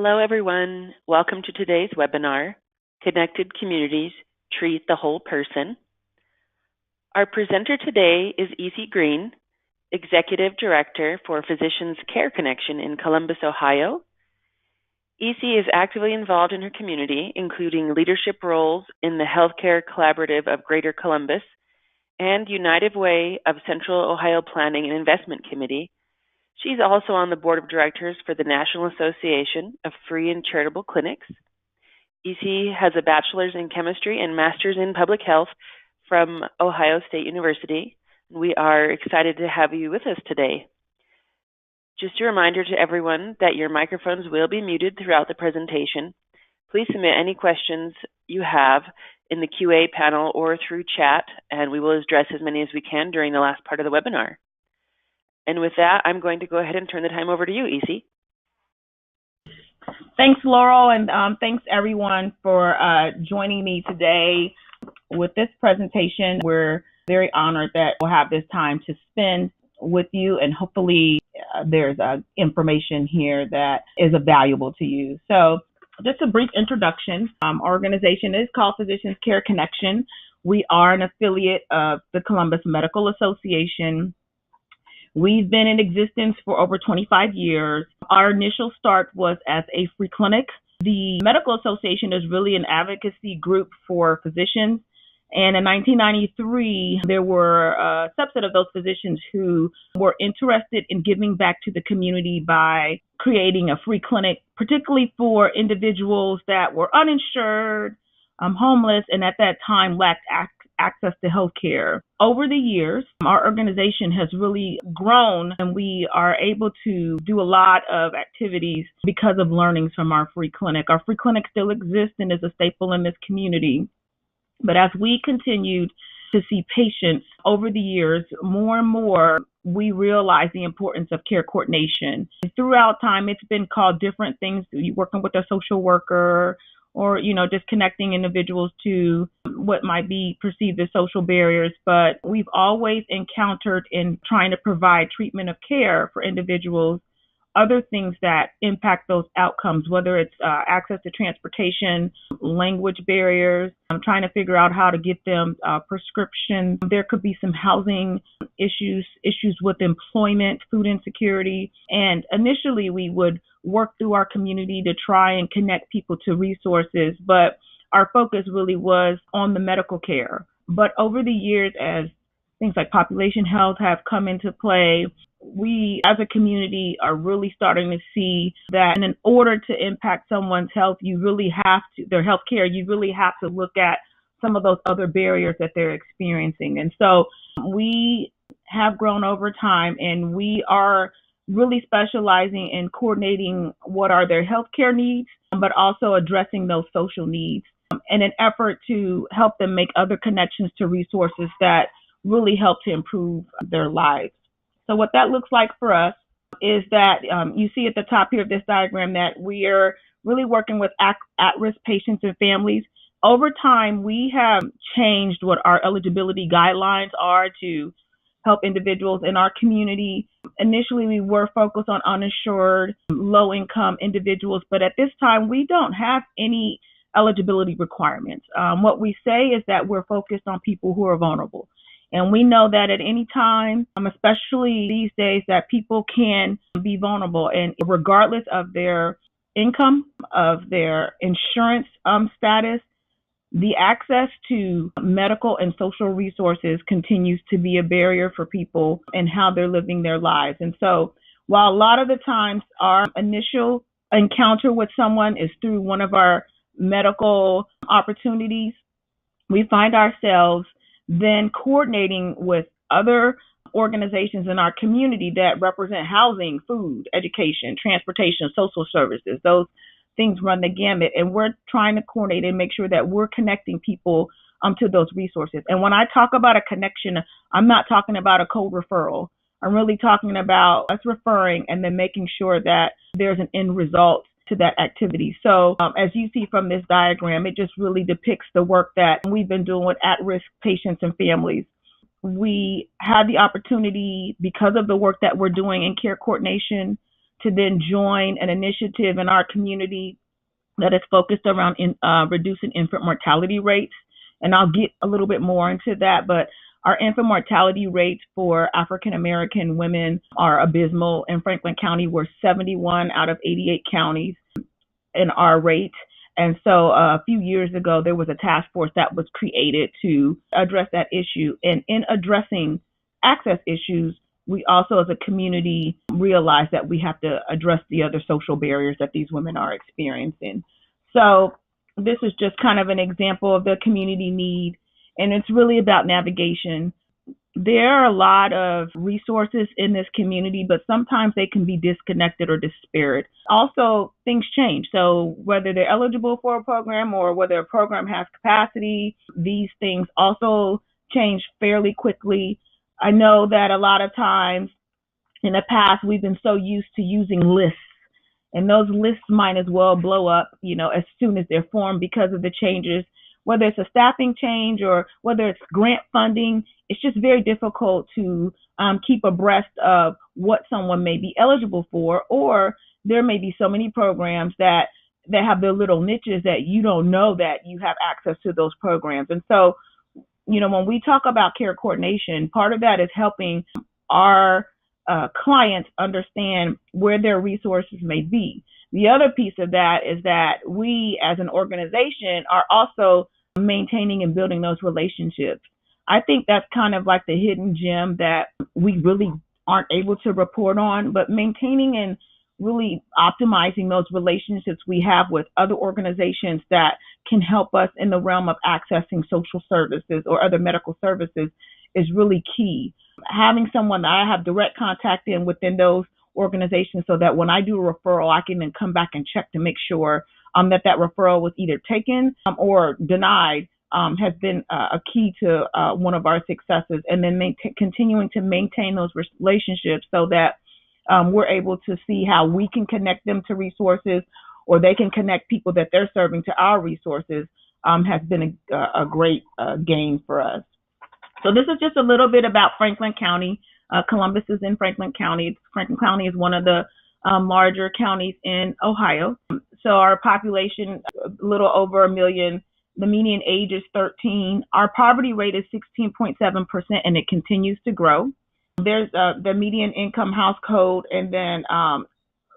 Hello, everyone. Welcome to today's webinar, Connected Communities Treat the Whole Person. Our presenter today is EC Green, Executive Director for Physicians Care Connection in Columbus, Ohio. EC is actively involved in her community, including leadership roles in the Healthcare Collaborative of Greater Columbus and United Way of Central Ohio Planning and Investment Committee. She's also on the board of directors for the National Association of Free and Charitable Clinics. EC has a bachelor's in chemistry and master's in public health from Ohio State University. We are excited to have you with us today. Just a reminder to everyone that your microphones will be muted throughout the presentation. Please submit any questions you have in the QA panel or through chat, and we will address as many as we can during the last part of the webinar. And with that, I'm going to go ahead and turn the time over to you, EC. Thanks, Laurel, and thanks everyone for joining me today with this presentation. We're very honored that we'll have this time to spend with you, and hopefully there's information here that is valuable to you. So just a brief introduction. Our organization is called Physicians Care Connection. We are an affiliate of the Columbus Medical Association. We've been in existence for over 25 years. Our initial start was as a free clinic. The Medical Association is really an advocacy group for physicians. And in 1993, there were a subset of those physicians who were interested in giving back to the community by creating a free clinic, particularly for individuals that were uninsured, homeless, and at that time lacked access to health care. Over the years, our organization has really grown, and we are able to do a lot of activities because of learnings from our free clinic. Our free clinic still exists and is a staple in this community. But as we continued to see patients over the years, more and more, we realize the importance of care coordination. Throughout time, it's been called different things, working with a social worker, or, just connecting individuals to what might be perceived as social barriers. But we've always encountered in trying to provide treatment of care for individuals, other things that impact those outcomes, whether it's access to transportation, language barriers, trying to figure out how to get them prescriptions. There could be some housing issues with employment, food insecurity. And initially, we would work through our community to try and connect people to resources, but our focus really was on the medical care. But over the years, as things like population health have come into play, we as a community are really starting to see that in order to impact someone's health, their health care, you really have to look at some of those other barriers that they're experiencing. And so we have grown over time, and we are really specializing in coordinating what are their healthcare needs, but also addressing those social needs in an effort to help them make other connections to resources that really help to improve their lives. So what that looks like for us is that you see at the top here of this diagram that we are really working with at-risk patients and families. Over time, we have changed what our eligibility guidelines are to help individuals in our community. Initially, we were focused on uninsured, low-income individuals, but at this time, we don't have any eligibility requirements. What we say is that we're focused on people who are vulnerable. And we know that at any time, especially these days, that people can be vulnerable. And regardless of their income, of their insurance status, the access to medical and social resources continues to be a barrier for people and how they're living their lives. And so while a lot of the times our initial encounter with someone is through one of our medical opportunities, we find ourselves then coordinating with other organizations in our community that represent housing, food, education, transportation, social services. Those things run the gamut, and we're trying to coordinate and make sure that we're connecting people to those resources. And when I talk about a connection, I'm not talking about a cold referral. I'm really talking about us referring and then making sure that there's an end result to that activity. So as you see from this diagram, it just really depicts the work that we've been doing with at-risk patients and families. We had the opportunity, because of the work that we're doing in care coordination, to then join an initiative in our community that is focused around reducing infant mortality rates. And I'll get a little bit more into that, but our infant mortality rates for African American women are abysmal. In Franklin County, we're 71 out of 88 counties in our rate. And so a few years ago, there was a task force that was created to address that issue. And in addressing access issues, we also as a community realize that we have to address the other social barriers that these women are experiencing. So this is just kind of an example of the community need, and it's really about navigation. There are a lot of resources in this community, but sometimes they can be disconnected or disparate. Also, things change. So whether they're eligible for a program or whether a program has capacity, these things also change fairly quickly. I know that a lot of times in the past, we've been so used to using lists, and those lists might as well blow up, as soon as they're formed because of the changes. Whether it's a staffing change or whether it's grant funding, it's just very difficult to keep abreast of what someone may be eligible for, or there may be so many programs that have their little niches that you don't know that you have access to those programs. And so, when we talk about care coordination, part of that is helping our clients understand where their resources may be. The other piece of that is that we as an organization are also maintaining and building those relationships. I think that's kind of like the hidden gem that we really aren't able to report on, but maintaining and really optimizing those relationships we have with other organizations that can help us in the realm of accessing social services or other medical services is really key. Having someone that I have direct contact in within those organizations so that when I do a referral, I can then come back and check to make sure that referral was either taken or denied has been a key to one of our successes. And then continuing to maintain those relationships so that we're able to see how we can connect them to resources, or they can connect people that they're serving to our resources, has been a great gain for us. So this is just a little bit about Franklin County. Columbus is in Franklin County. Franklin County is one of the larger counties in Ohio. So our population, a little over 1 million. The median age is 13. Our poverty rate is 16.7%, and it continues to grow. There's the median income household, and then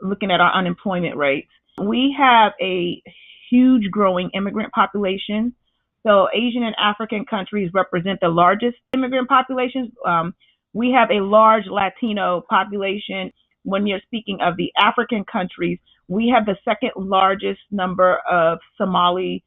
looking at our unemployment rates. We have a huge growing immigrant population. So Asian and African countries represent the largest immigrant populations. We have a large Latino population. When you're speaking of the African countries, we have the second largest number of Somali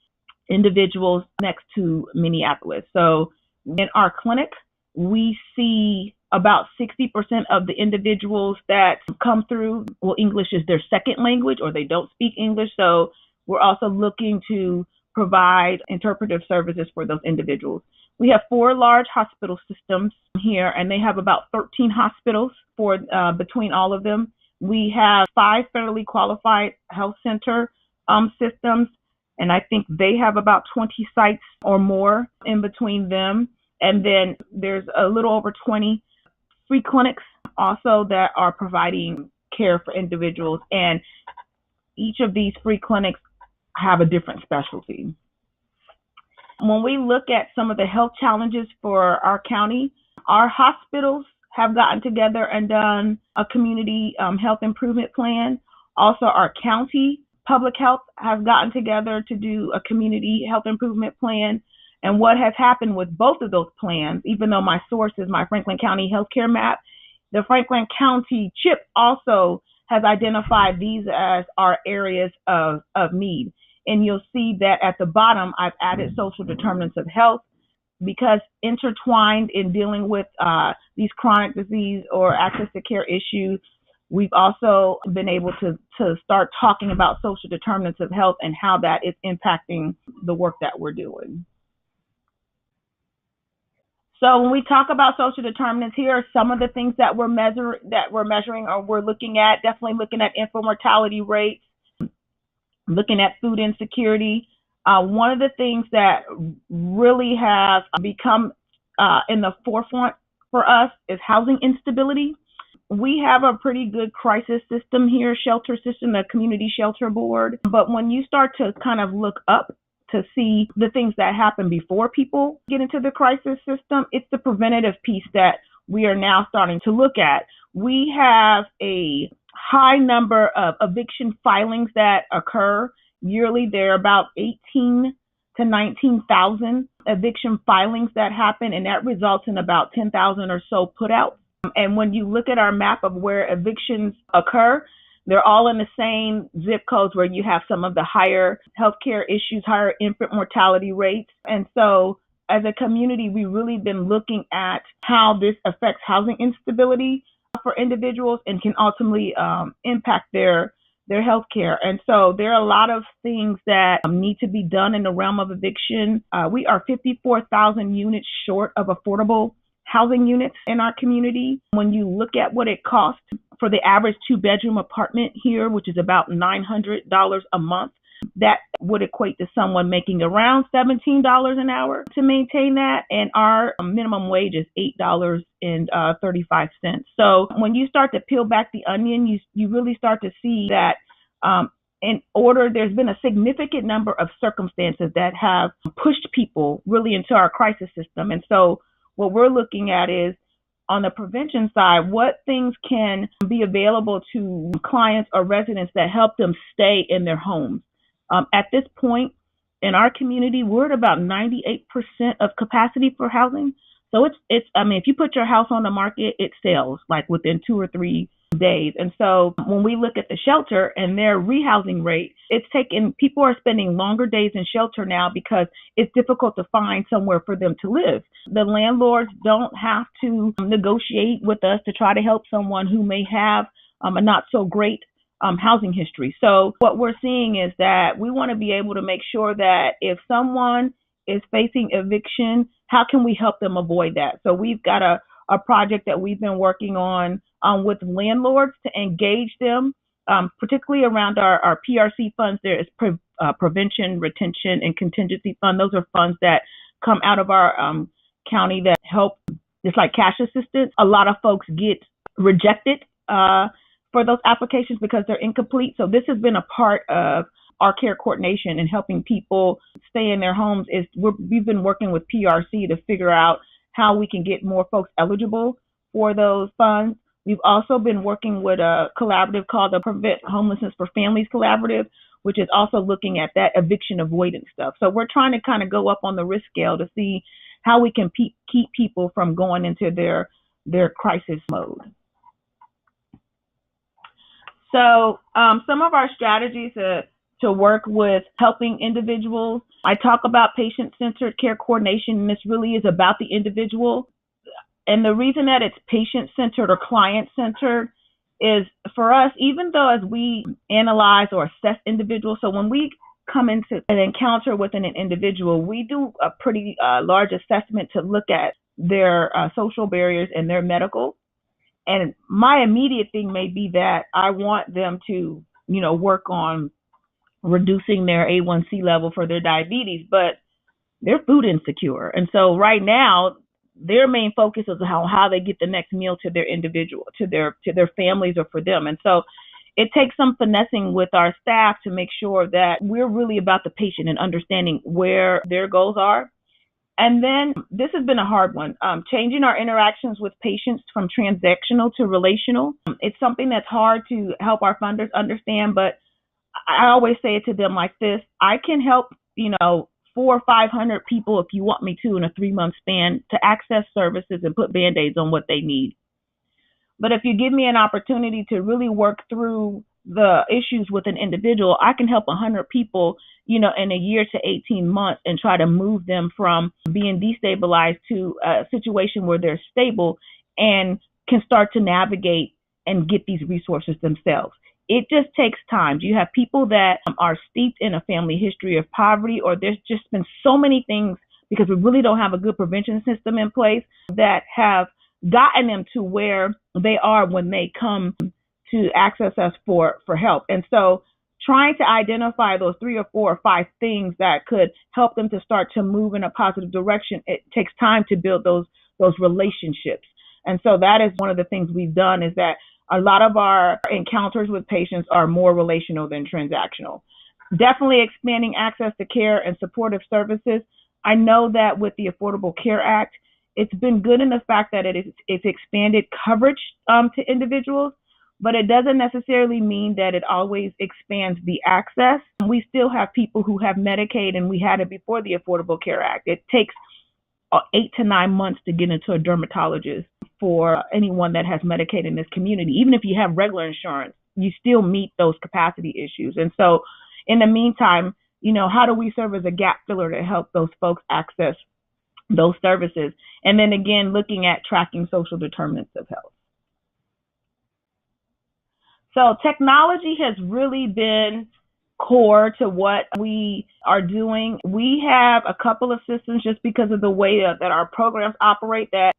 individuals next to Minneapolis. So in our clinic, we see about 60% of the individuals that come through, English is their second language or they don't speak English. So we're also looking to provide interpretive services for those individuals. We have 4 large hospital systems here, and they have about 13 hospitals for between all of them. We have 5 federally qualified health center systems, and I think they have about 20 sites or more in between them. And then there's a little over 20 free clinics also that are providing care for individuals, and each of these free clinics have a different specialty. When we look at some of the health challenges for our county, our hospitals have gotten together and done a community health improvement plan. Also, our county public health has gotten together to do a community health improvement plan. And what has happened with both of those plans, even though my source is my Franklin County healthcare map, the Franklin County CHIP also has identified these as our areas of need. And you'll see that at the bottom, I've added social determinants of health, because intertwined in dealing with these chronic disease or access to care issues, we've also been able to start talking about social determinants of health and how that is impacting the work that we're doing. So when we talk about social determinants, here are some of the things that we're measuring or we're looking at. Definitely looking at infant mortality rates, looking at food insecurity. One of the things that really have become in the forefront for us is housing instability. we have a pretty good crisis system here, shelter system, the community shelter board. But when you start to kind of look up to see the things that happen before people get into the crisis system, it's the preventative piece that we are now starting to look at. We have a high number of eviction filings that occur yearly. There are about 18 to 19,000 eviction filings that happen, and that results in about 10,000 or so put outs. And when you look at our map of where evictions occur, they're all in the same zip codes where you have some of the higher healthcare issues, higher infant mortality rates. And so as a community, we've really been looking at how this affects housing instability for individuals and can ultimately impact their health care. And so there are a lot of things that need to be done in the realm of eviction. We are 54,000 units short of affordable housing units in our community. When you look at what it costs for the average 2-bedroom apartment here, which is about $900 a month, that would equate to someone making around $17 an hour to maintain that. And our minimum wage is $8.35. So when you start to peel back the onion, you really start to see that there's been a significant number of circumstances that have pushed people really into our crisis system. And so what we're looking at is, on the prevention side, what things can be available to clients or residents that help them stay in their homes. At this point in our community, we're at about 98% of capacity for housing. So it's if you put your house on the market, it sells like within 2 or 3 days. And so when we look at the shelter and their rehousing rate, people are spending longer days in shelter now because it's difficult to find somewhere for them to live. The landlords don't have to negotiate with us to try to help someone who may have a not so great housing history. So what we're seeing is that we want to be able to make sure that if someone is facing eviction, how can we help them avoid that? So we've got a project that we've been working on with landlords to engage them, particularly around our PRC funds. There is Prevention, Retention, and Contingency Fund. Those are funds that come out of our county that help. It's like cash assistance. A lot of folks get rejected for those applications because they're incomplete. So this has been a part of our care coordination and helping people stay in their homes. We've been working with PRC to figure out how we can get more folks eligible for those funds. We've also been working with a collaborative called the Prevent Homelessness for Families Collaborative, which is also looking at that eviction avoidance stuff. So we're trying to kind of go up on the risk scale to see how we can keep people from going into their crisis mode. So some of our strategies to work with helping individuals. I talk about patient-centered care coordination, and this really is about the individual. And the reason that it's patient-centered or client-centered is, for us, even though as we analyze or assess individuals, so when we come into an encounter with an individual, we do a pretty large assessment to look at their social barriers and their medical. And my immediate thing may be that I want them to, work on reducing their A1C level for their diabetes, but they're food insecure. And so right now, their main focus is on how they get the next meal to their individual, to their families or for them. And so it takes some finessing with our staff to make sure that we're really about the patient and understanding where their goals are. And then this has been a hard one, changing our interactions with patients from transactional to relational. It's something that's hard to help our funders understand, but I always say it to them like this: I can help, 400 or 500 people if you want me to in a 3-month span to access services and put Band-Aids on what they need. But if you give me an opportunity to really work through the issues with an individual, I can help 100 people, in a year to 18 months and try to move them from being destabilized to a situation where they're stable and can start to navigate and get these resources themselves. It just takes time. You have people that are steeped in a family history of poverty, or there's just been so many things because we really don't have a good prevention system in place that have gotten them to where they are when they come to access us for help. And so trying to identify those 3 or 4 or 5 things that could help them to start to move in a positive direction, it takes time to build those relationships. And so that is one of the things we've done, is that a lot of our encounters with patients are more relational than transactional. Definitely expanding access to care and supportive services. I know that with the Affordable Care Act, it's been good in the fact that it's expanded coverage to individuals, but it doesn't necessarily mean that it always expands the access. We still have people who have Medicaid, and we had it before the Affordable Care Act. It takes 8 to 9 months to get into a dermatologist for anyone that has Medicaid in this community. Even if you have regular insurance, you still meet those capacity issues. And so in the meantime, how do we serve as a gap filler to help those folks access those services? And then again, looking at tracking social determinants of health. So technology has really been core to what we are doing. We have a couple of systems, just because of the way that our programs operate, that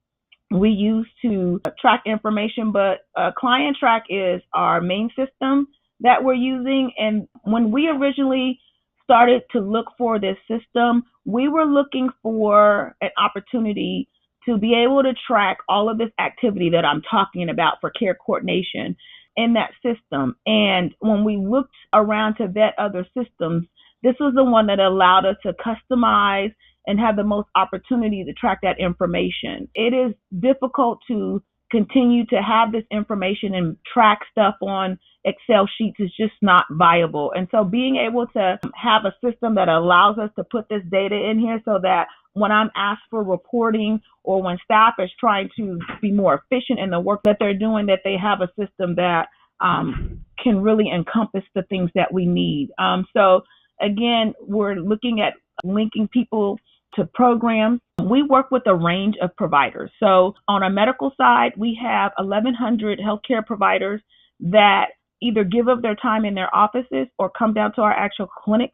we use to track information, but Client Track is our main system that we're using. And when we originally started to look for this system, we were looking for an opportunity to be able to track all of this activity that I'm talking about for care coordination in that system. And when we looked around to vet other systems, this was the one that allowed us to customize and have the most opportunity to track that information. It is difficult to continue to have this information and track stuff on Excel sheets. Is just not viable. And so being able to have a system that allows us to put this data in here, so that when I'm asked for reporting, or when staff is trying to be more efficient in the work that they're doing, that they have a system that can really encompass the things that we need. So again, we're looking at linking people to programs. We work with a range of providers. So on our medical side, we have 1,100 healthcare providers that either give up their time in their offices or come down to our actual clinic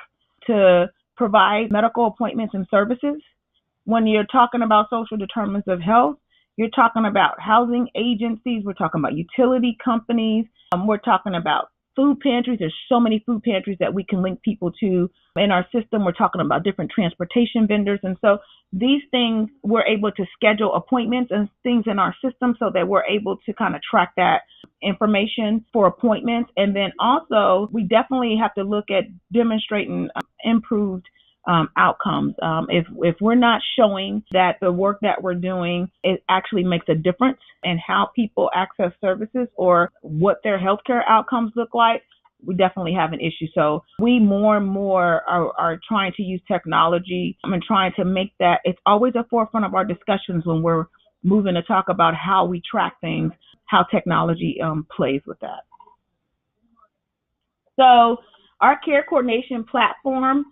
to provide medical appointments and services. When you're talking about social determinants of health, you're talking about housing agencies, we're talking about utility companies, we're talking about food pantries. There's so many food pantries that we can link people to in our system. We're talking about different transportation vendors. And so these things, we're able to schedule appointments and things in our system so that we're able to kind of track that information for appointments. And then also, we definitely have to look at demonstrating improved outcomes. If we're not showing that the work that we're doing, it actually makes a difference in how people access services or what their healthcare outcomes look like, we definitely have an issue. So we more and more are trying to use technology and trying to make that, it's always a forefront of our discussions when we're moving to talk about how we track things, how technology plays with that. So our care coordination platform,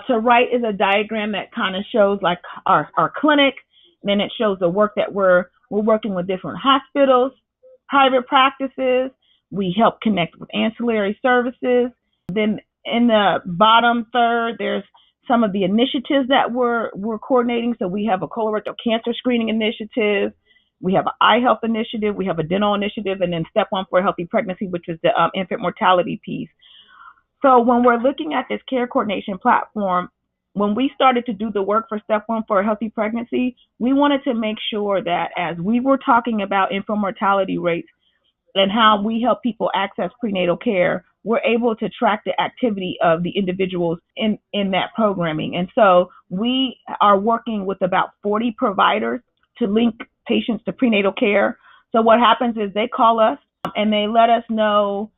to right is a diagram that kind of shows like our clinic, and then it shows the work that we're working with different hospitals, private practices. We help connect with ancillary services. Then in the bottom third, there's some of the initiatives that we're coordinating. So we have a colorectal cancer screening initiative, we have an eye health initiative, we have a dental initiative, and then Step 1 for a Healthy Pregnancy, which is the infant mortality piece. So when we're looking at this care coordination platform, when we started to do the work for Step 1 for a Healthy Pregnancy, we wanted to make sure that as we were talking about infant mortality rates and how we help people access prenatal care, we're able to track the activity of the individuals in that programming. And so we are working with about 40 providers to link patients to prenatal care. So what happens is they call us and they let us know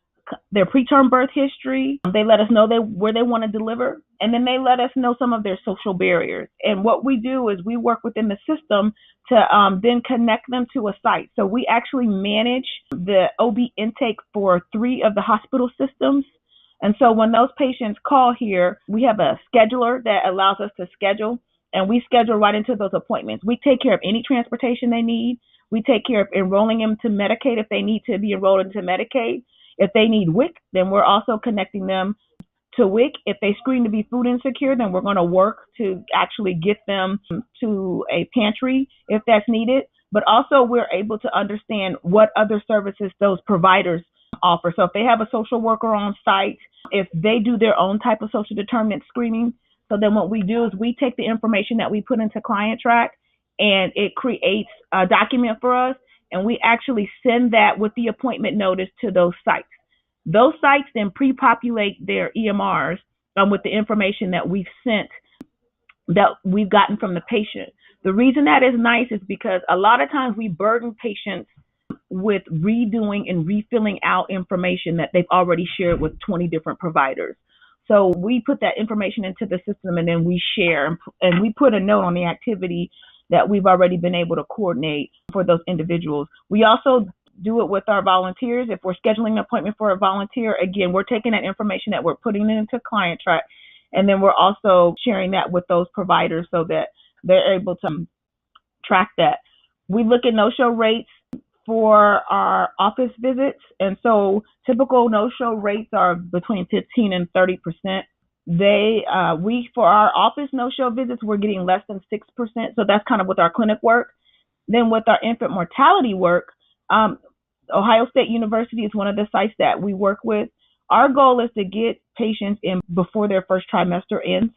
their preterm birth history. They let us know where they want to deliver, and then they let us know some of their social barriers. And what we do is we work within the system to then connect them to a site. So we actually manage the OB intake for 3 of the hospital systems. And so when those patients call here, we have a scheduler that allows us to schedule, and we schedule right into those appointments. We take care of any transportation they need. We take care of enrolling them to Medicaid if they need to be enrolled into Medicaid. If they need WIC, then we're also connecting them to WIC. If they screen to be food insecure, then we're going to work to actually get them to a pantry if that's needed. But also we're able to understand what other services those providers offer. So if they have a social worker on site, if they do their own type of social determinant screening, so then what we do is we take the information that we put into Client Track, and it creates a document for us. and we actually send that with the appointment notice to those sites. Those sites then pre-populate their EMRs with the information that we've sent, that we've gotten from the patient. The reason that is nice is because a lot of times we burden patients with redoing and refilling out information that they've already shared with 20 different providers. So we put that information into the system, and then we share, and we put a note on the activity that we've already been able to coordinate for those individuals. We also do it with our volunteers. If we're scheduling an appointment for a volunteer, again, we're taking that information that we're putting it into ClientTrack, and then we're also sharing that with those providers so that they're able to track that. We look at no-show rates for our office visits, and so typical no-show rates are between 15 and 30%. For our office no-show visits, we're getting less than 6%, so that's kind of with our clinic work. Then with our infant mortality work, Ohio State University is one of the sites that we work with. Our goal is to get patients in before their first trimester ends.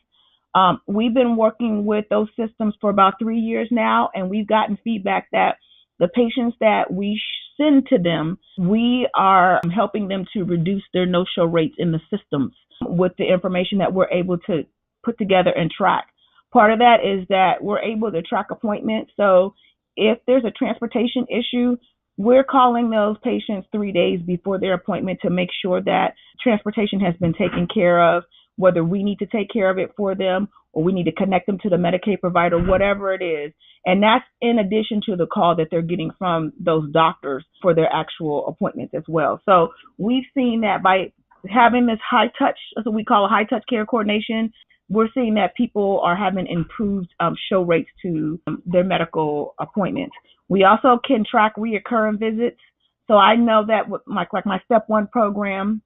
We've been working with those systems for about 3 years now, and we've gotten feedback that the patients that we send to them, we are helping them to reduce their no-show rates in the systems with the information that we're able to put together and track. Part of that is that we're able to track appointments. So if there's a transportation issue, we're calling those patients 3 days before their appointment to make sure that transportation has been taken care of, whether we need to take care of it for them or we need to connect them to the Medicaid provider, whatever it is. And that's in addition to the call that they're getting from those doctors for their actual appointments as well. So we've seen that by having this high touch, that's what we call a high touch care coordination, we're seeing that people are having improved show rates to their medical appointments. We also can track reoccurring visits. So I know that with my Step 1 program,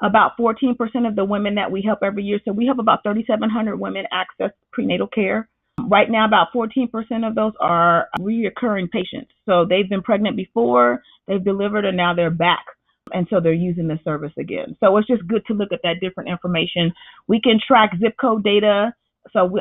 about 14% of the women that we help every year, so we have about 3,700 women access prenatal care. Right now, about 14% of those are reoccurring patients. So they've been pregnant before, they've delivered, and now they're back. And so they're using the service again. So it's just good to look at that different information. We can track zip code data. So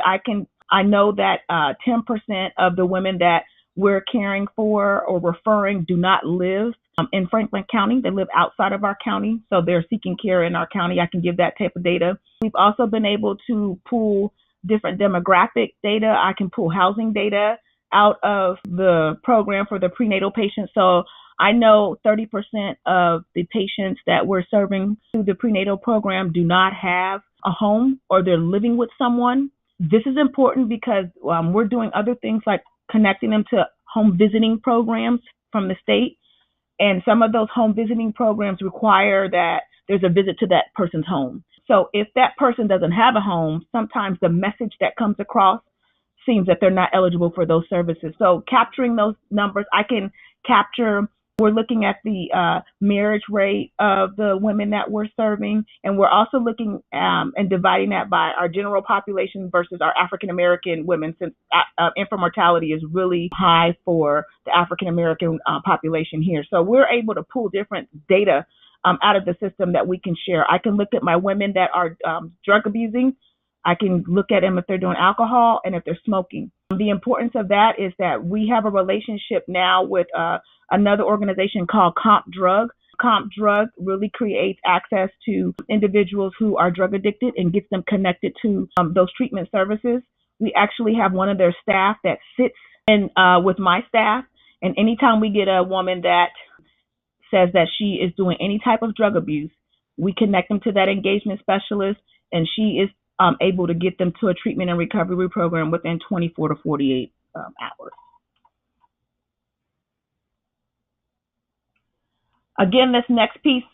I know that 10% of the women that we're caring for or referring do not live in Franklin County. They live outside of our county, so they're seeking care in our county. I can give that type of data. We've also been able to pull different demographic data. I can pull housing data out of the program for the prenatal patients. So I know 30% of the patients that we're serving through the prenatal program do not have a home or they're living with someone. This is important because we're doing other things like connecting them to home visiting programs from the state. And some of those home visiting programs require that there's a visit to that person's home. So if that person doesn't have a home, sometimes the message that comes across seems that they're not eligible for those services. So capturing those numbers, I can capture. We're looking at the marriage rate of the women that we're serving, and we're also looking and dividing that by our general population versus our African-American women, since infant mortality is really high for the African-American population here. So we're able to pull different data out of the system that we can share. I can look at my women that are drug abusing. I can look at them if they're doing alcohol and if they're smoking. The importance of that is that we have a relationship now with another organization called CompDrug. CompDrug really creates access to individuals who are drug addicted and gets them connected to those treatment services. We actually have one of their staff that sits in with my staff, and anytime we get a woman that says that she is doing any type of drug abuse, we connect them to that engagement specialist, and she is able to get them to a treatment and recovery program within 24 to 48 hours. Again, this next piece,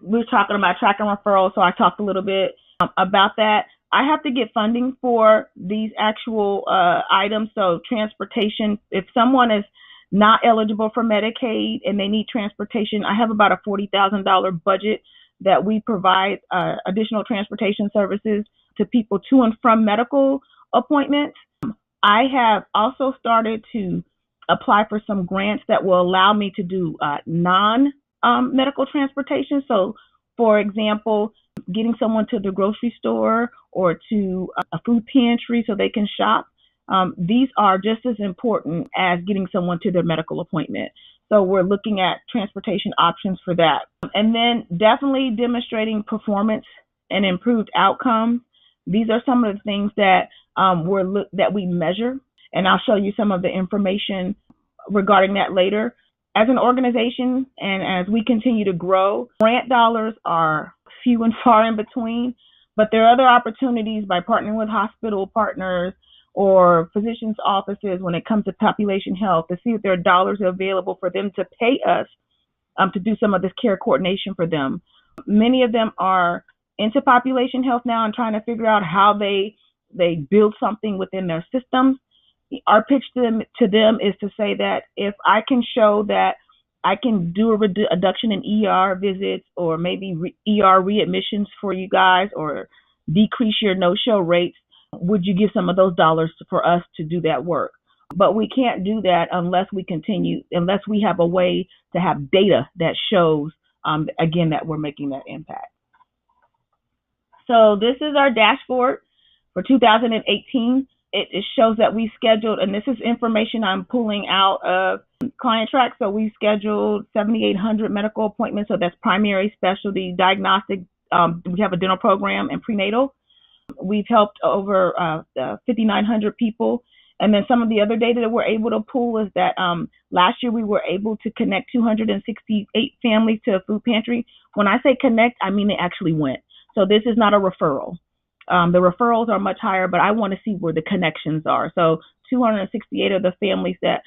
we're talking about tracking referrals, so I talked a little bit about that. I have to get funding for these actual items, so transportation. If someone is not eligible for Medicaid and they need transportation, I have about a $40,000 budget that we provide additional transportation services to people to and from medical appointments. I have also started to apply for some grants that will allow me to do non-medical transportation. So, for example, getting someone to the grocery store or to a food pantry so they can shop. these are just as important as getting someone to their medical appointment. So we're looking at transportation options for that. And then definitely demonstrating performance and improved outcomes. These are some of the things that that we measure, and I'll show you some of the information regarding that later. As an organization and as we continue to grow, grant dollars are few and far in between, but there are other opportunities by partnering with hospital partners or physicians' offices when it comes to population health to see if there are dollars available for them to pay us to do some of this care coordination for them. Many of them are into population health now and trying to figure out how they build something within their systems. Our pitch to them is to say that if I can show that I can do a reduction in ER visits or maybe ER readmissions for you guys or decrease your no-show rates, would you give some of those dollars for us to do that work? But we can't do that unless we have a way to have data that shows, again, that we're making that impact. So this is our dashboard for 2018. It shows that we scheduled, and this is information I'm pulling out of Client Track. So we scheduled 7,800 medical appointments. So that's primary, specialty, diagnostic. We have a dental program and prenatal. We've helped over 5,900 people. And then some of the other data that we're able to pull is that last year we were able to connect 268 families to a food pantry. When I say connect, I mean they actually went. So this is not a referral. The referrals are much higher, but I want to see where the connections are. So 268 of the families that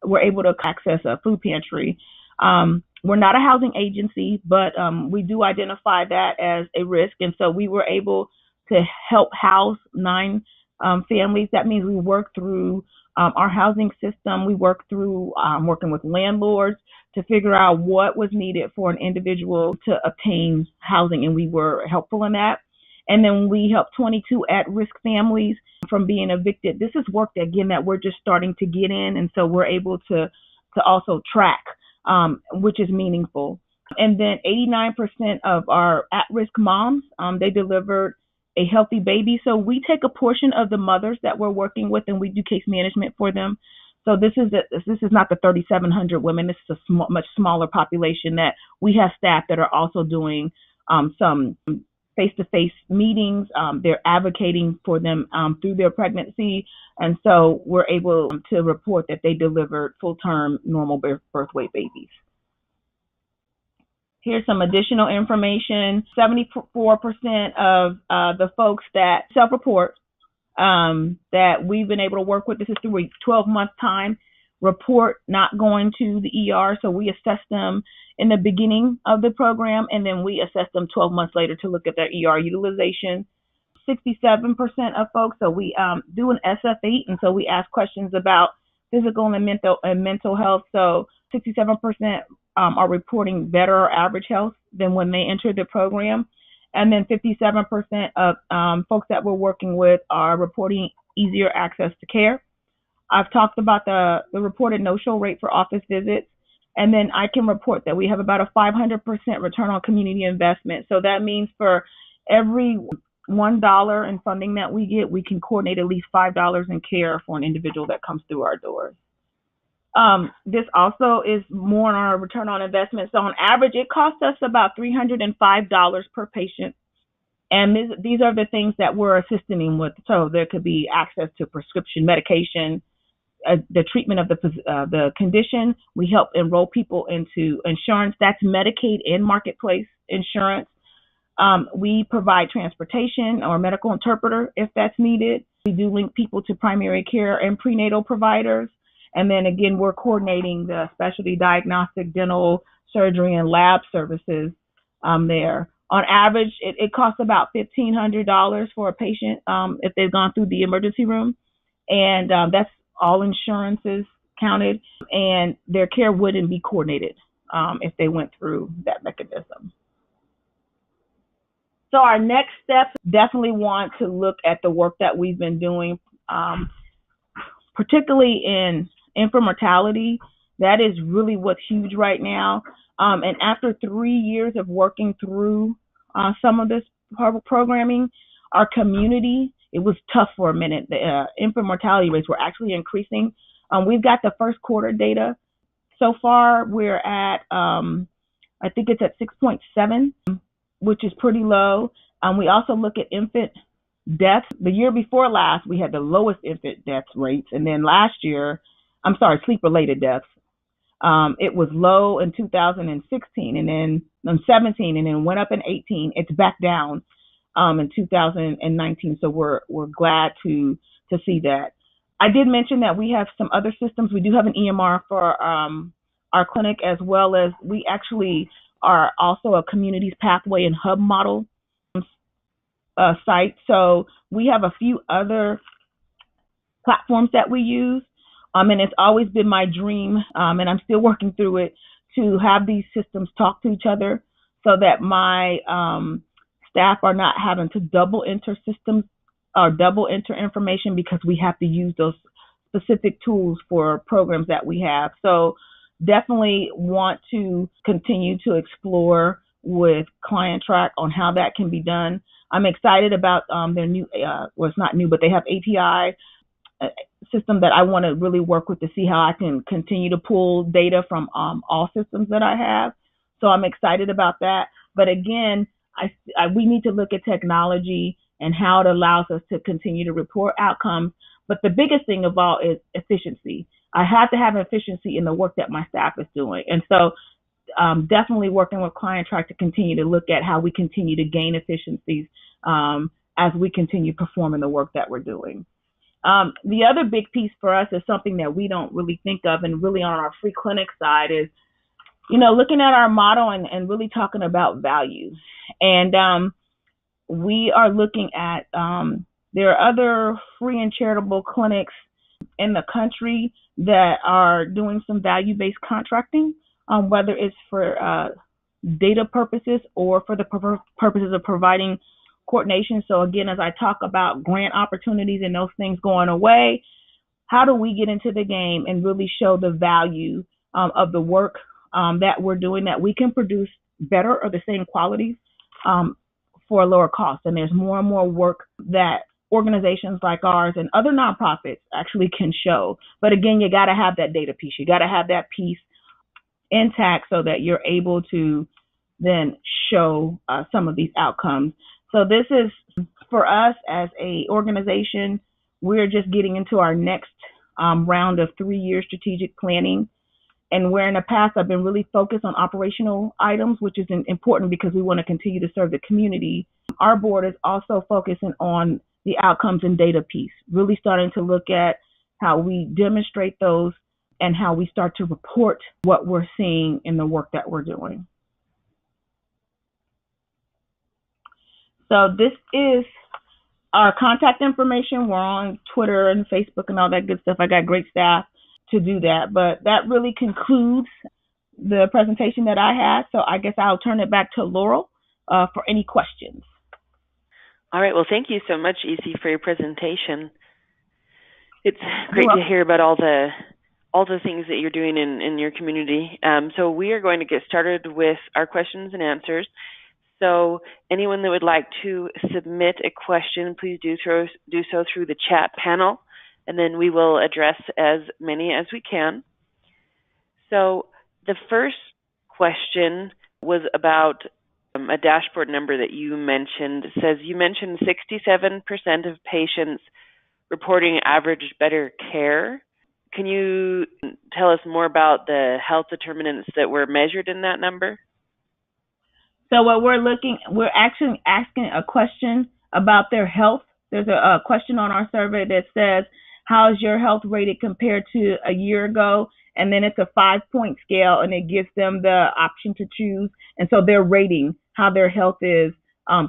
were able to access a food pantry. We're not a housing agency, but we do identify that as a risk. And so we were able to help house 9 families. That means we work through our housing system. We work through working with landlords to figure out what was needed for an individual to obtain housing, and we were helpful in that. And then we helped 22 at-risk families from being evicted. This is work that, again, that we're just starting to get in, and so we're able to also track, which is meaningful. And then 89% of our at-risk moms, they delivered a healthy baby. So we take a portion of the mothers that we're working with, and we do case management for them. So this is not the 3,700 women. This is a much smaller population that we have staff that are also doing some face-to-face meetings. They're advocating for them through their pregnancy. And so we're able to report that they delivered full-term normal birth weight babies. Here's some additional information. 74% of the folks that self-report that we've been able to work with, this is through a 12-month time, report not going to the ER. So we assess them in the beginning of the program, and then we assess them 12 months later to look at their ER utilization. 67% of folks, so we do an SF8, and so we ask questions about physical and mental health. So 67% are reporting better or average health than when they entered the program. And then 57% of folks that we're working with are reporting easier access to care. I've talked about the reported no-show rate for office visits. And then I can report that we have about a 500% return on community investment. So that means for every $1 in funding that we get, we can coordinate at least $5 in care for an individual that comes through our doors. This also is more on our return on investment. So on average, it costs us about $305 per patient. And these are the things that we're assisting them with. So there could be access to prescription medication, the treatment of the condition. We help enroll people into insurance. That's Medicaid and Marketplace insurance. We provide transportation or medical interpreter if that's needed. We do link people to primary care and prenatal providers. And then again, we're coordinating the specialty diagnostic, dental, surgery, and lab services there. On average, it costs about $1,500 for a patient if they've gone through the emergency room. And that's all insurances counted, and their care wouldn't be coordinated if they went through that mechanism. So our next step, definitely want to look at the work that we've been doing, particularly in infant mortality. That is really what's huge right now. And after 3 years of working through some of this programming, our community it was tough for a minute. The infant mortality rates were actually increasing. We've got the first quarter data. So far, we're at, I think it's at 6.7, which is pretty low. We also look at infant deaths. The year before last, we had the lowest infant death rates. And then sleep-related deaths. It was low in 2016 and then in 17 and then went up in 18. It's back down in 2019. So we're glad to see that. I did mention that we have some other systems. We do have an EMR for our clinic, as well as we actually are also a communities pathway and hub model site. So we have a few other platforms that we use. And it's always been my dream, and I'm still working through it, to have these systems talk to each other so that my staff are not having to double enter systems or double enter information, because we have to use those specific tools for programs that we have. So definitely want to continue to explore with ClientTrack on how that can be done. I'm excited about their new, well, it's not new, but they have API system that I want to really work with to see how I can continue to pull data from all systems that I have. So I'm excited about that. But again, we need to look at technology and how it allows us to continue to report outcomes. But the biggest thing of all is efficiency. I have to have efficiency in the work that my staff is doing. And so definitely working with ClientTrack to continue to look at how we continue to gain efficiencies as we continue performing the work that we're doing. The other big piece for us is something that we don't really think of, and really on our free clinic side is, looking at our model and really talking about value. And we are looking at, there are other free and charitable clinics in the country that are doing some value-based contracting, whether it's for data purposes or for the purposes of providing coordination. So again, as I talk about grant opportunities and those things going away, how do we get into the game and really show the value of the work that we're doing, that we can produce better or the same quality for a lower cost? And there's more and more work that organizations like ours and other nonprofits actually can show. But again, you got to have that data piece. You got to have that piece intact so that you're able to then show some of these outcomes. So this is, for us as a organization, we're just getting into our next round of 3-year strategic planning. And where in the past I've been really focused on operational items, which is important because we want to continue to serve the community, our board is also focusing on the outcomes and data piece, really starting to look at how we demonstrate those and how we start to report what we're seeing in the work that we're doing. So this is our contact information. We're on Twitter and Facebook and all that good stuff. I got great staff to do that. But that really concludes the presentation that I had. So I guess I'll turn it back to Laurel for any questions. All right. Well, thank you so much, EC, for your presentation. It's great to hear about all the things that you're doing in your community. So we are going to get started with our questions and answers. So anyone that would like to submit a question, please do so through the chat panel, and then we will address as many as we can. So the first question was about a dashboard number that you mentioned. It says you mentioned 67% of patients reporting average better care. Can you tell us more about the health determinants that were measured in that number? So what we're actually asking a question about their health. There's a question on our survey that says, how is your health rated compared to a year ago? And then it's a 5-point scale, and it gives them the option to choose. And so they're rating how their health is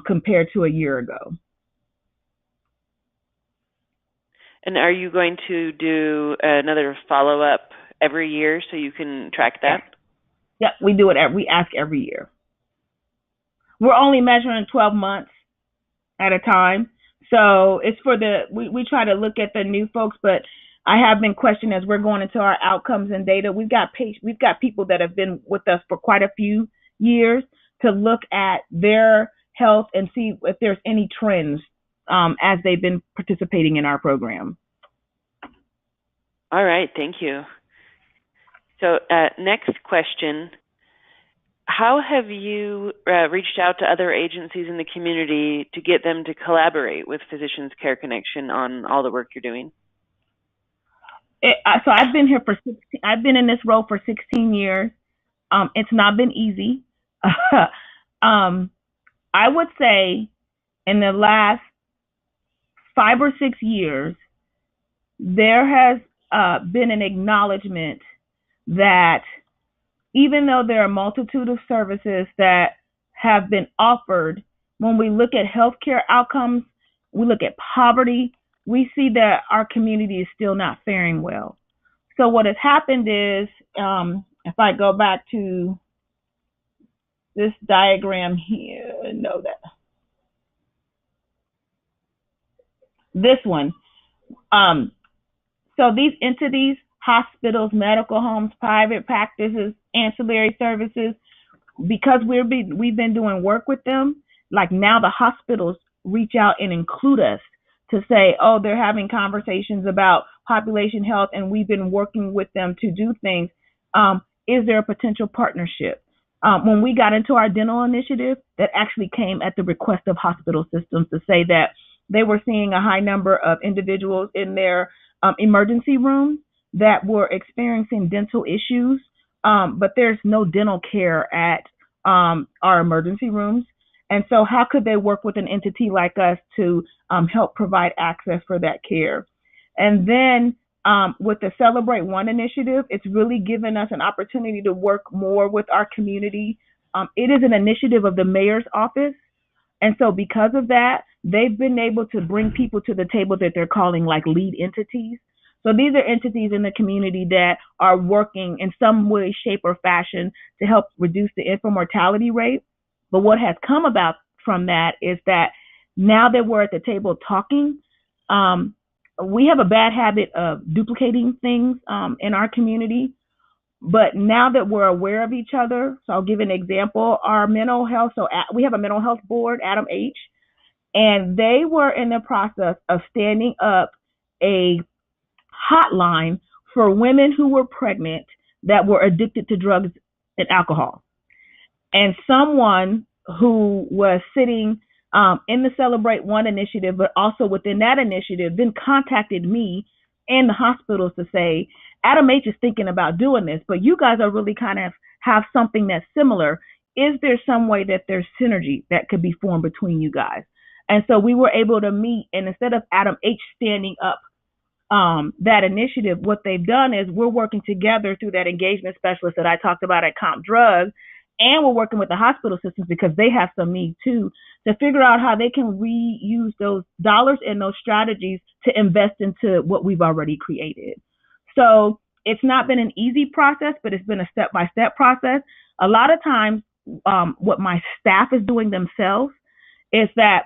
compared to a year ago. And are you going to do another follow-up every year so you can track that? Yeah, we do it. We ask every year. We're only measuring 12 months at a time. So it's for we try to look at the new folks, but I have been questioned as we're going into our outcomes and data. We've got people that have been with us for quite a few years to look at their health and see if there's any trends as they've been participating in our program. All right, thank you. So next question, how have you reached out to other agencies in the community to get them to collaborate with Physicians Care Connection on all the work you're doing? So I've been here I've been in this role for 16 years. It's not been easy. I would say in the last 5 or 6 years, there has been an acknowledgement that even though there are a multitude of services that have been offered, when we look at healthcare outcomes, we look at poverty, we see that our community is still not faring well. So what has happened is, if I go back to this diagram here, know that this one. So these entities, hospitals, medical homes, private practices, ancillary services, because we've been doing work with them, like now the hospitals reach out and include us to say, oh, they're having conversations about population health and we've been working with them to do things. Is there a potential partnership? When we got into our dental initiative, that actually came at the request of hospital systems to say that they were seeing a high number of individuals in their emergency rooms that were experiencing dental issues, but there's no dental care at our emergency rooms. And so how could they work with an entity like us to help provide access for that care? And then with the Celebrate One initiative, it's really given us an opportunity to work more with our community. It is an initiative of the mayor's office. And so because of that, they've been able to bring people to the table that they're calling like lead entities. So these are entities in the community that are working in some way, shape, or fashion to help reduce the infant mortality rate. But what has come about from that is that now that we're at the table talking, we have a bad habit of duplicating things in our community. But now that we're aware of each other, so I'll give an example. Our mental health, we have a mental health board, Adam H., and they were in the process of standing up a hotline for women who were pregnant that were addicted to drugs and alcohol. And someone who was sitting in the Celebrate One initiative, but also within that initiative, then contacted me and the hospitals to say, Adam H. is thinking about doing this, but you guys are really kind of have something that's similar. Is there some way that there's synergy that could be formed between you guys? And so we were able to meet, and instead of Adam H. standing up that initiative, what they've done is we're working together through that engagement specialist that I talked about at CompDrug, and we're working with the hospital systems because they have some need too, to figure out how they can reuse those dollars and those strategies to invest into what we've already created. So it's not been an easy process, but it's been a step-by-step process. A lot of times what my staff is doing themselves is that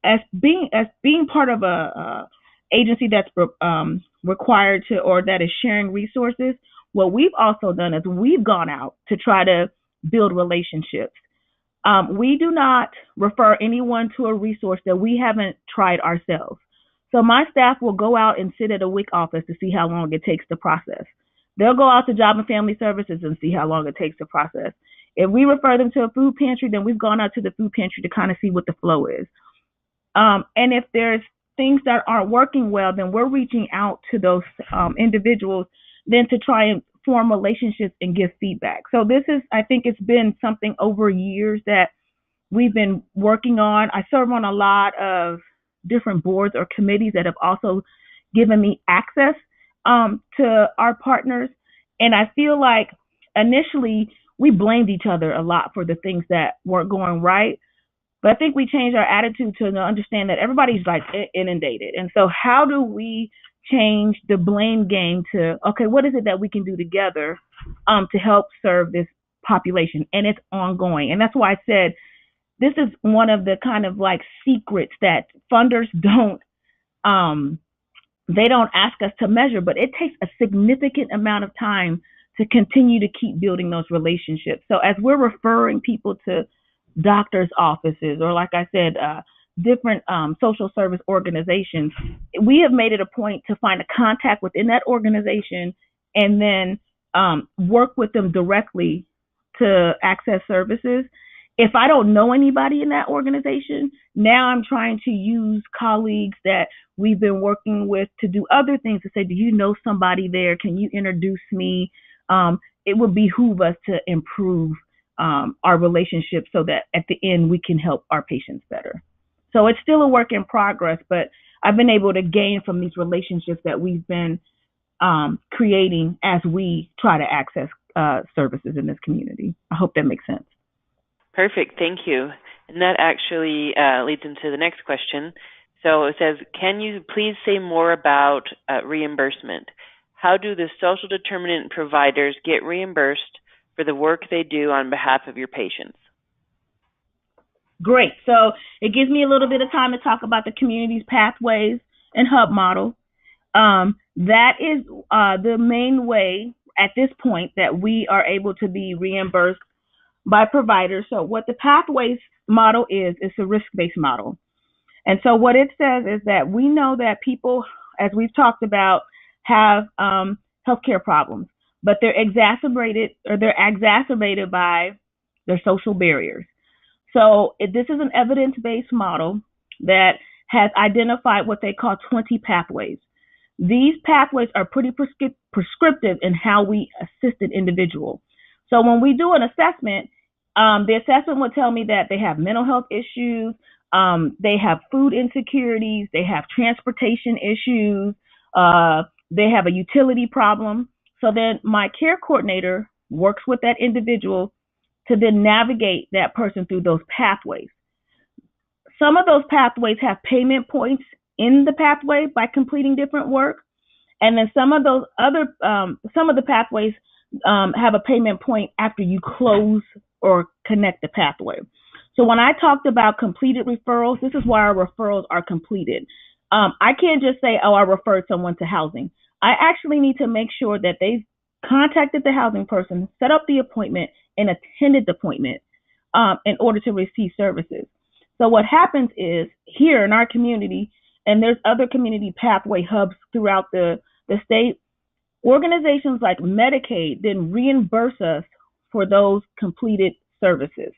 as being part of a agency that's required to, or that is sharing resources, what we've also done is we've gone out to try to build relationships. We do not refer anyone to a resource that we haven't tried ourselves. So my staff will go out and sit at a WIC office to see how long it takes to process. They'll go out to Job and Family Services and see how long it takes to process. If we refer them to a food pantry, then we've gone out to the food pantry to kind of see what the flow is. And if there's things that aren't working well, then we're reaching out to those individuals then to try and form relationships and give feedback. So this is, I think it's been something over years that we've been working on. I serve on a lot of different boards or committees that have also given me access to our partners. And I feel like initially we blamed each other a lot for the things that weren't going right. But I think we changed our attitude to understand that everybody's like inundated. And so how do we change the blame game to, okay, what is it that we can do together to help serve this population? And it's ongoing. And that's why I said, this is one of the kind of like secrets that funders don't ask us to measure, but it takes a significant amount of time to continue to keep building those relationships. So as we're referring people to doctors' offices, or like I said, different social service organizations, we have made it a point to find a contact within that organization and then work with them directly to access services. If I don't know anybody in that organization, now I'm trying to use colleagues that we've been working with to do other things to say, do you know somebody there? Can you introduce me? It would behoove us to improve our relationship so that at the end we can help our patients better. So it's still a work in progress, but I've been able to gain from these relationships that we've been creating as we try to access services in this community. I hope that makes sense. Perfect. Thank you. And that actually leads into the next question. So it says, can you please say more about reimbursement? How do the social determinant providers get reimbursed for the work they do on behalf of your patients? Great. So it gives me a little bit of time to talk about the community's pathways and hub model. That is the main way at this point that we are able to be reimbursed by providers. So what the pathways model is a risk-based model. And so what it says is that we know that people, as we've talked about, have healthcare problems, but they're exacerbated by their social barriers. So this is an evidence-based model that has identified what they call 20 pathways. These pathways are pretty prescriptive in how we assist an individual. So when we do an assessment, the assessment will tell me that they have mental health issues, they have food insecurities, they have transportation issues, they have a utility problem. So then my care coordinator works with that individual to then navigate that person through those pathways. Some of those pathways have payment points in the pathway by completing different work. And then some of the pathways have a payment point after you close or connect the pathway. So when I talked about completed referrals, this is why our referrals are completed. I can't just say, oh, I referred someone to housing. I actually need to make sure that they've contacted the housing person, set up the appointment, and attended the appointment in order to receive services. So what happens is here in our community, and there's other community pathway hubs throughout the state, organizations like Medicaid then reimburse us for those completed services.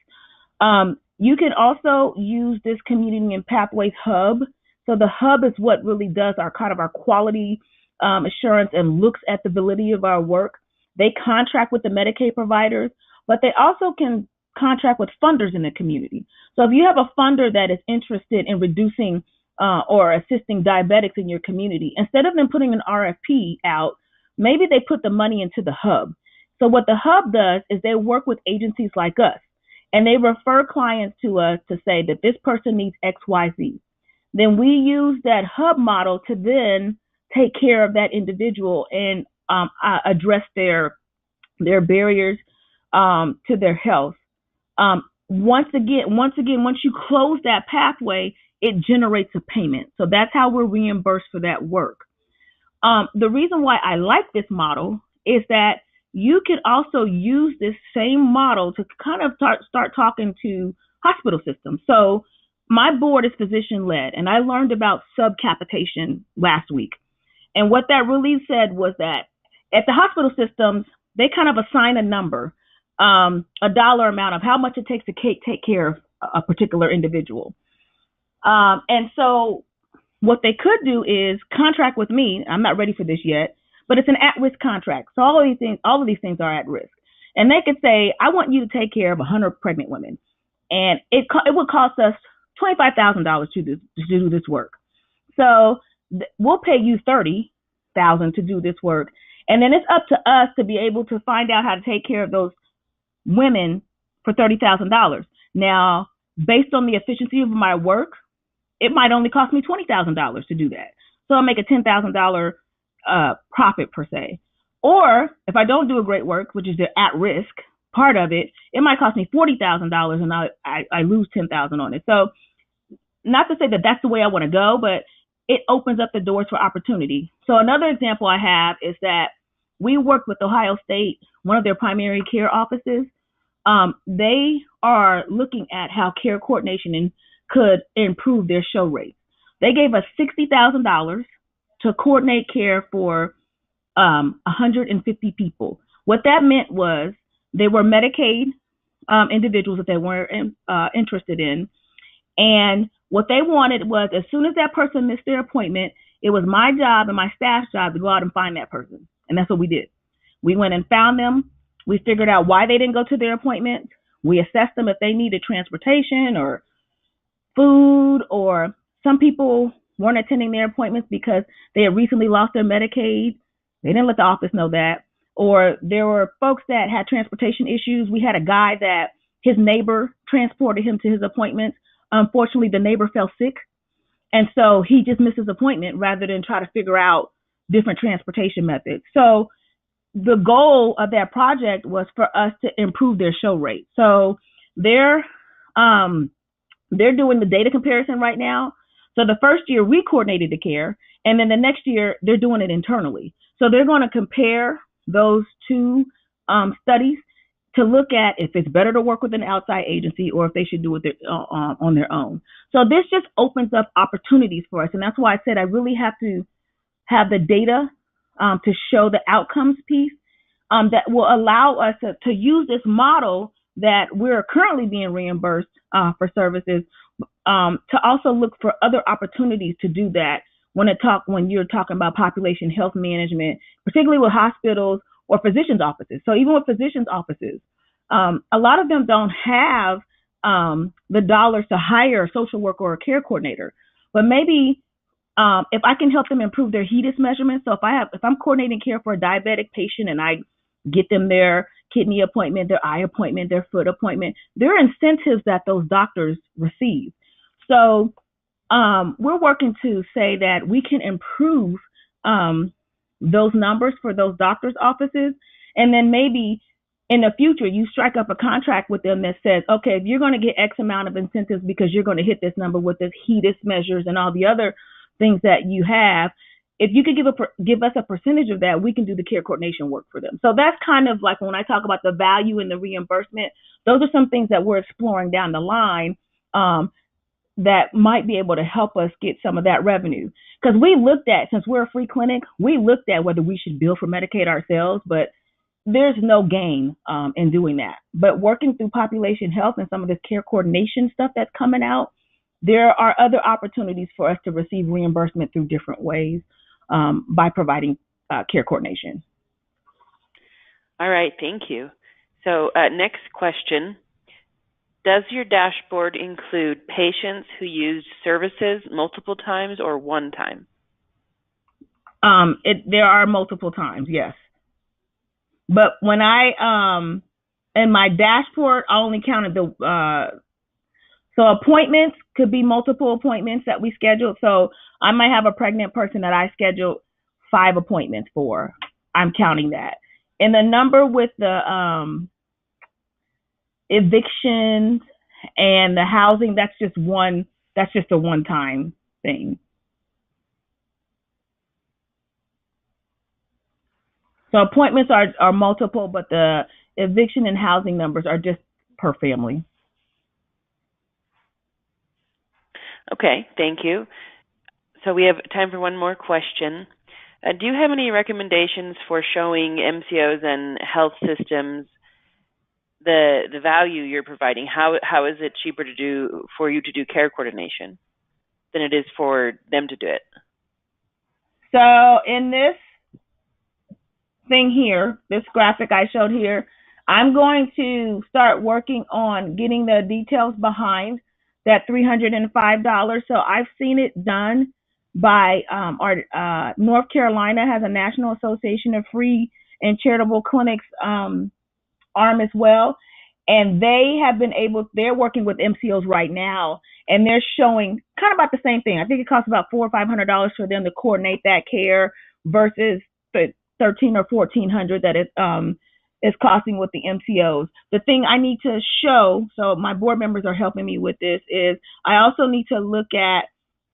You can also use this community and pathways hub. So the hub is what really does our quality assurance and looks at the validity of our work. They contract with the Medicaid providers, but they also can contract with funders in the community. So if you have a funder that is interested in reducing or assisting diabetics in your community, instead of them putting an RFP out, maybe they put the money into the hub. So what the hub does is they work with agencies like us, and they refer clients to us to say that this person needs X, Y, Z. Then we use that hub model to then take care of that individual and address their barriers to their health. Once you close that pathway, it generates a payment. So that's how we're reimbursed for that work. The reason why I like this model is that you can also use this same model to kind of start talking to hospital systems. So my board is physician-led, and I learned about subcapitation last week. And what that really said was that at the hospital systems, they kind of assign a number, a dollar amount of how much it takes to take care of a particular individual. And so what they could do is contract with me. I'm not ready for this yet, but it's an at-risk contract. So all of these things are at risk. And they could say, I want you to take care of 100 pregnant women. And it would cost us $25,000 to do this work. So we'll pay you $30,000 to do this work. And then it's up to us to be able to find out how to take care of those women for $30,000. Now, based on the efficiency of my work, it might only cost me $20,000 to do that. So I'll make a $10,000 profit per se. Or if I don't do a great work, which is the at-risk part of it, it might cost me $40,000 and I lose $10,000 on it. So not to say that that's the way I want to go, but it opens up the doors for opportunity. So another example I have is that we worked with Ohio State, one of their primary care offices. They are looking at how care coordination and could improve their show rates. They gave us $60,000 to coordinate care for 150 people. What that meant was they were Medicaid individuals that they weren't interested in. And what they wanted was, as soon as that person missed their appointment, it was my job and my staff's job to go out and find that person. And that's what we did. We went and found them. We figured out why they didn't go to their appointment. We assessed them if they needed transportation or food, or some people weren't attending their appointments because they had recently lost their Medicaid. They didn't let the office know that. Or there were folks that had transportation issues. We had a guy that his neighbor transported him to his appointments. Unfortunately, the neighbor fell sick, and so he just missed his appointment rather than try to figure out different transportation methods. So the goal of that project was for us to improve their show rate. So they're doing the data comparison right now. So the first year we coordinated the care, and then the next year they're doing it internally. So they're going to compare those two studies to look at if it's better to work with an outside agency or if they should do it on their own. So this just opens up opportunities for us. And that's why I said I really have to have the data to show the outcomes piece that will allow us to use this model that we're currently being reimbursed for services, to also look for other opportunities to do that when you're talking about population health management, particularly with hospitals or physicians' offices. So even with physicians' offices, a lot of them don't have the dollars to hire a social worker or a care coordinator. But maybe if I can help them improve their HEDIS measurements, so if I'm coordinating care for a diabetic patient and I get them their kidney appointment, their eye appointment, their foot appointment, there are incentives that those doctors receive. So we're working to say that we can improve those numbers for those doctors' offices, and then maybe in the future you strike up a contract with them that says, okay, if you're going to get X amount of incentives because you're going to hit this number with this HEDIS measures and all the other things that you have, if you could give us a percentage of that, we can do the care coordination work for them. So that's kind of like when I talk about the value and the reimbursement, those are some things that we're exploring down the line that might be able to help us get some of that revenue. Because we looked at, since we're a free clinic, we looked at whether we should bill for Medicaid ourselves, but there's no gain in doing that. But working through population health and some of this care coordination stuff that's coming out, there are other opportunities for us to receive reimbursement through different ways by providing care coordination. All right, thank you. So next question. Does your dashboard include patients who used services multiple times or one time? There are multiple times, yes. But when in my dashboard, I only counted so appointments could be multiple appointments that we scheduled. So I might have a pregnant person that I scheduled 5 appointments for. I'm counting that. And the number with the evictions and the housing, that's just a one-time thing. So appointments are multiple, but the eviction and housing numbers are just per family. Okay, thank you. So we have time for one more question. Do you have any recommendations for showing MCOs and health systems the value you're providing? How is it cheaper for you to do care coordination than it is for them to do it? So in this thing here, this graphic I showed here, I'm going to start working on getting the details behind that $305. So I've seen it done by our North Carolina has a National Association of Free and Charitable Clinics arm as well. And they're working with MCOs right now, and they're showing kind of about the same thing. I think it costs about $400 or $500 for them to coordinate that care versus the $1,300 or $1,400 that it is costing with the MCOs. The thing I need to show, so my board members are helping me with this, is I also need to look at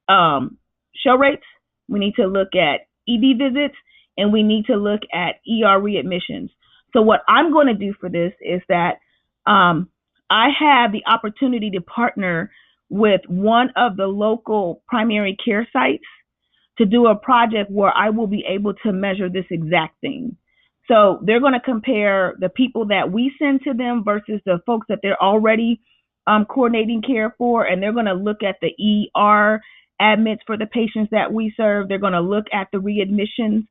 show rates. We need to look at ED visits, and we need to look at ER readmissions. So what I'm going to do for this is that I have the opportunity to partner with one of the local primary care sites to do a project where I will be able to measure this exact thing. So they're going to compare the people that we send to them versus the folks that they're already coordinating care for, and they're going to look at the ER admits for the patients that we serve. They're going to look at the readmissions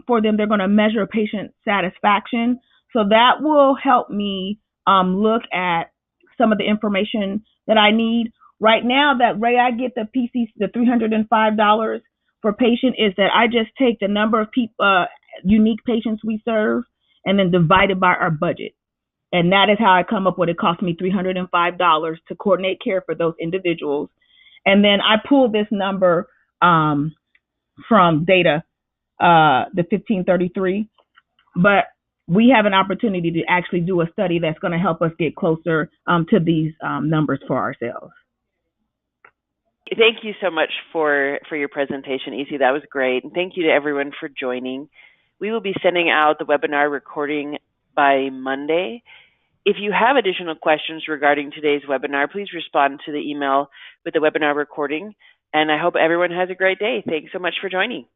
for them. They're going to measure patient satisfaction. So that will help me look at some of the information that I need. Right now, that way I get the PC, the $305 for patient is that I just take the number of people, unique patients we serve, and then divide it by our budget. And that is how I come up with it costs me $305 to coordinate care for those individuals. And then I pull this number from data, the 1533. But we have an opportunity to actually do a study that's going to help us get closer to these numbers for ourselves. Thank you so much for your presentation, Isi. That was great. And thank you to everyone for joining. We will be sending out the webinar recording by Monday. If you have additional questions regarding today's webinar, please respond to the email with the webinar recording. And I hope everyone has a great day. Thanks so much for joining.